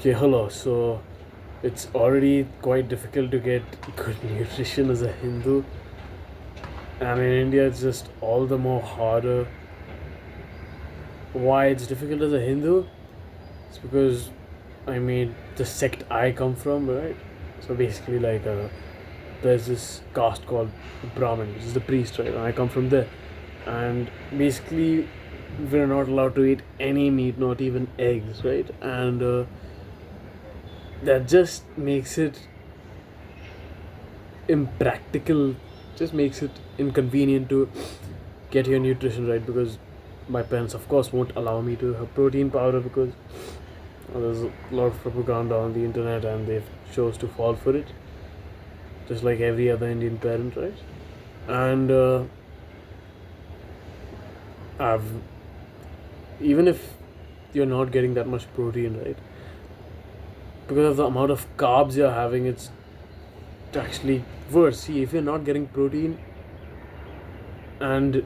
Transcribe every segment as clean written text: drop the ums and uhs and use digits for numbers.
Okay, hello. So it's already quite difficult to get good nutrition as a Hindu, and in India it's just all the more harder. Why it's difficult as a Hindu? It's because the sect I come from, right? So basically, there's this caste called Brahmin, which is the priest, right? And I come from there, and basically we're not allowed to eat any meat, not even eggs, right? And that just makes it impractical, just makes it inconvenient to get your nutrition right, because my parents of course won't allow me to have protein powder because there's a lot of propaganda on the internet and they've chose to fall for it, just like every other Indian parent, right? And I've even if you're not getting that much protein, right, because of the amount of carbs you're having, it's actually worse. See, if you're not getting protein, and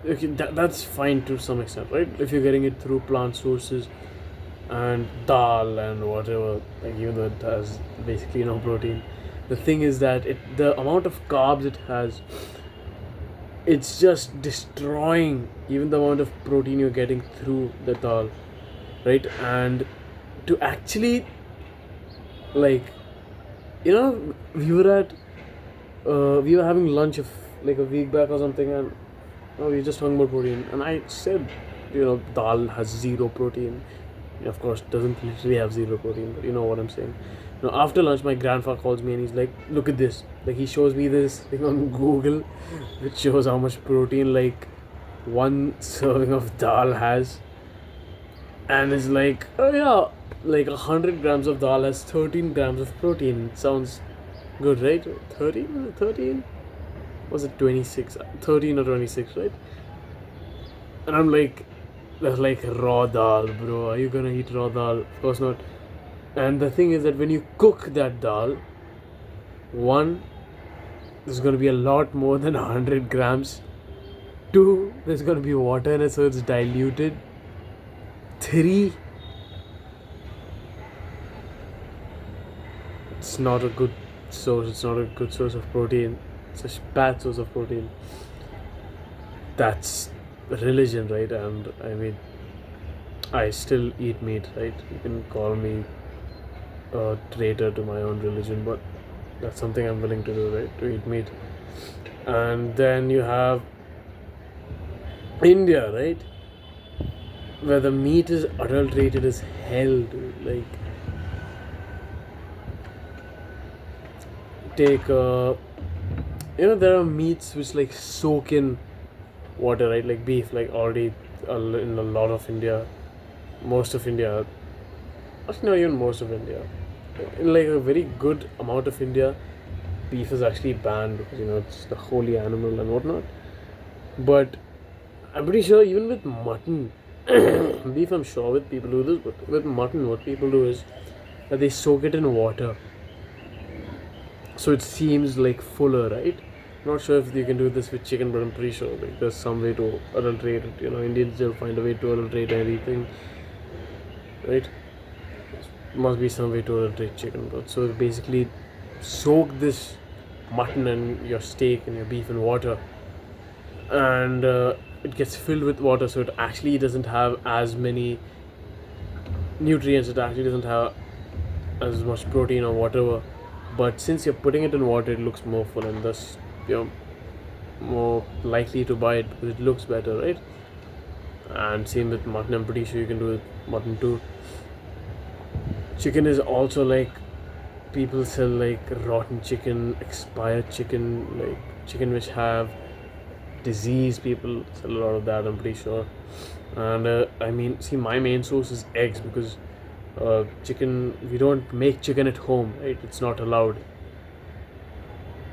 okay, that's fine to some extent, right? If you're getting it through plant sources and dal and whatever, like even though it has basically no protein, the thing is that the amount of carbs it has, it's just destroying even the amount of protein you're getting through the dal, right? And to actually, like, we were having lunch of like a week back or something, and we were just talking about protein, and I said, dal has zero protein. Of course, doesn't literally have zero protein, but you know what I'm saying. After lunch, my grandfather calls me and he's like, "Look at this!" Like he shows me this thing on Google, which shows how much protein like one serving of dal has, and it's like, oh yeah, like 100 grams of dal has 13 grams of protein. It sounds good, right? 13, 13. Was it 26? 13 or 26, right? And I'm like, that's like raw dal, bro. Are you gonna eat raw dal? Of course not. And the thing is that when you cook that dal, one, there's gonna be a lot more than 100 grams. Two, there's gonna be water in it, so it's diluted. Three, it's not a good source. It's not a good source of protein. It's a bad source of protein. That's religion, right? And I still eat meat, right? You can call me a traitor to my own religion, but that's something I'm willing to do, right? To eat meat. And then you have India, right? Where the meat is adulterated as hell, dude. Like, take there are meats which like soak in water, right? Like beef, like already in a lot of India, most of India, actually not even most of India, in like a very good amount of India, beef is actually banned because it's the holy animal and whatnot. But I'm pretty sure even with mutton, beef, I'm sure with people do this, but with mutton, what people do is that they soak it in water, so it seems like fuller, right? Not sure if you can do this with chicken, but I'm pretty sure like there's some way to adulterate it. Indians will find a way to adulterate anything, right? Must be some way to adulterate chicken, but so basically soak this mutton and your steak and your beef in water, and it gets filled with water, so it actually doesn't have as many nutrients. It actually doesn't have as much protein or whatever. But since you're putting it in water, it looks more full, and thus you're more likely to buy it because it looks better, right? And same with mutton. I'm pretty sure you can do it mutton too. Chicken is also like, people sell like rotten chicken, expired chicken, like chicken which have disease. People sell a lot of that, I'm pretty sure. And see, my main source is eggs, because chicken, we don't make chicken at home, right? It's not allowed.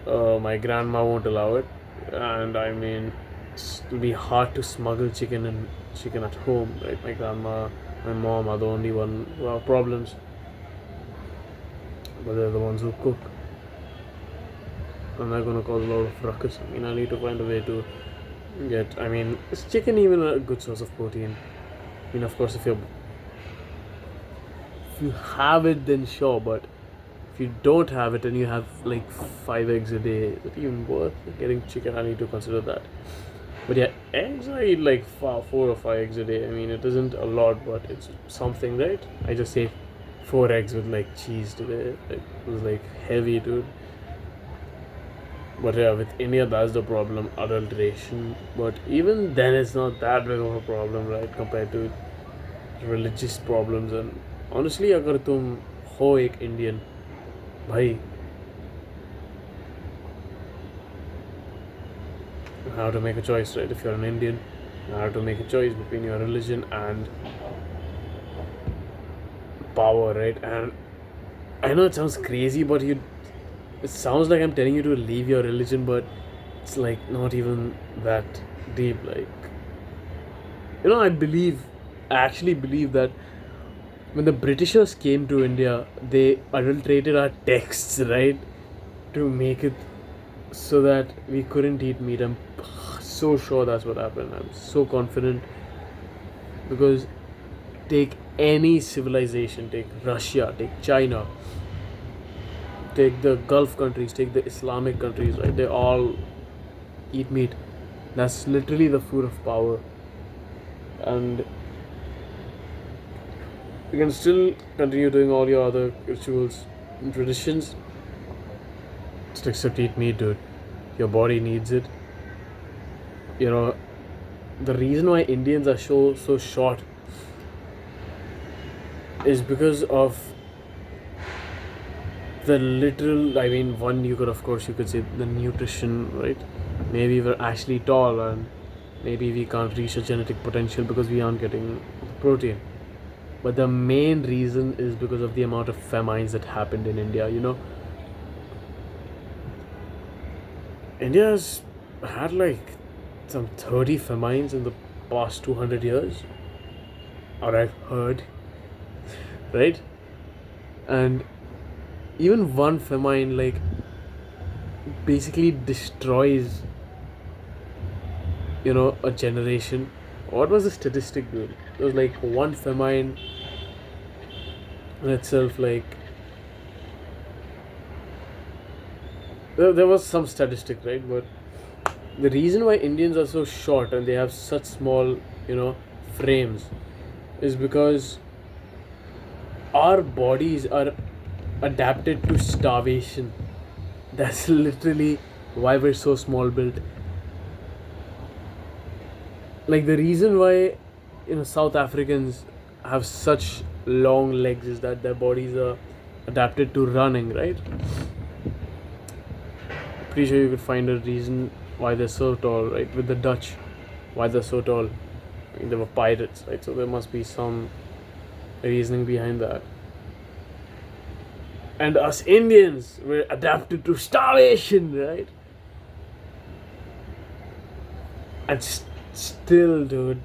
My grandma won't allow it, and it'll be hard to smuggle chicken at home, right? My grandma, my mom are the only one who have problems, but they're the ones who cook, and they're gonna cause a lot of ruckus. I need to find a way to get. Is chicken even a good source of protein? Of course, if you're if you have it, then sure. But if you don't have it and you have like 5 eggs a day, is it even worth getting chicken? I need to consider that. But yeah, eggs I eat like 4 or 5 eggs a day. I mean, it isn't a lot, but it's something, right? I just ate 4 eggs with like cheese today. It was like heavy, dude. But yeah, with India, that's the problem, adulteration. But even then, it's not that big of a problem, right? Compared to religious problems. And honestly, अगर तुम हो एक Indian, भाई, you have to make a choice, right? If you're an Indian, you have to make a choice between your religion and power, right? And I know it sounds crazy, but it sounds like I'm telling you to leave your religion, but it's like not even that deep. Like, I actually believe that when the Britishers came to India, they adulterated our texts, right? To make it so that we couldn't eat meat. I'm so sure that's what happened. I'm so confident because take any civilization, take Russia, take China, take the Gulf countries, take the Islamic countries, right? They all eat meat. That's literally the food of power. And you can still continue doing all your other rituals and traditions. Just except eat meat, dude. Your body needs it. You know, the reason why Indians are so short is because of the literal. I mean, one, you could say the nutrition, right? Maybe we're actually tall and maybe we can't reach a genetic potential because we aren't getting protein. But the main reason is because of the amount of famines that happened in India. India's had like some 30 famines in the past 200 years, or I've heard, right? And even one famine, like, basically destroys, a generation. What was the statistic, dude? It was like one famine in itself, like, there was some statistic, right? But the reason why Indians are so short and they have such small, frames is because our bodies are adapted to starvation. That's literally why we're so small built. Like the reason why South Africans have such long legs is that their bodies are adapted to running, right? Pretty sure you could find a reason why they're so tall, right? With the Dutch, why they're so tall. I mean, they were pirates, right? So there must be some reasoning behind that. And us Indians, we're adapted to starvation, right? And still, dude,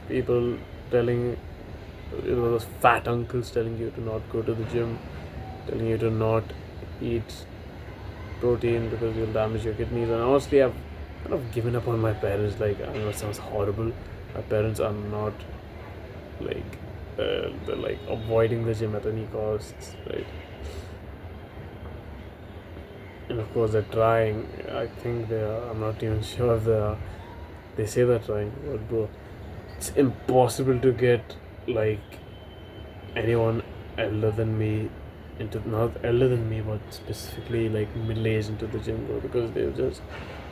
people telling, those fat uncles telling you to not go to the gym, telling you to not eat protein because you'll damage your kidneys. And honestly, I've kind of given up on my parents. Like, I know it sounds horrible. My parents are not like they're like avoiding the gym at any costs, right? And of course, they're trying. I think they are. I'm not even sure if they are. They say they're trying, but bro, it's impossible to get like anyone elder than me into, not elder than me, but specifically like middle aged into the gym, bro, because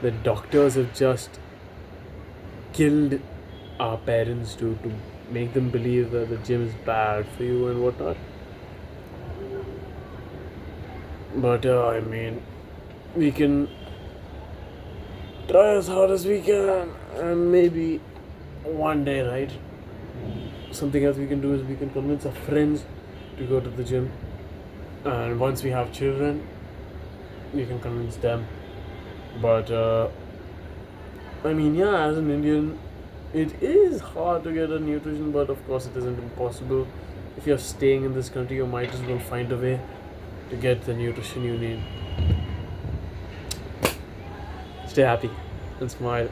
the doctors have just killed our parents to make them believe that the gym is bad for you and whatnot. But I mean, we can try as hard as we can, and maybe one day, right? Something else we can do is we can convince our friends to go to the gym, and once we have children, we can convince them. But I mean, yeah, as an Indian, it is hard to get a nutrition, but of course, it isn't impossible. If you're staying in this country, you might as well find a way to get the nutrition you need. Stay happy and smile.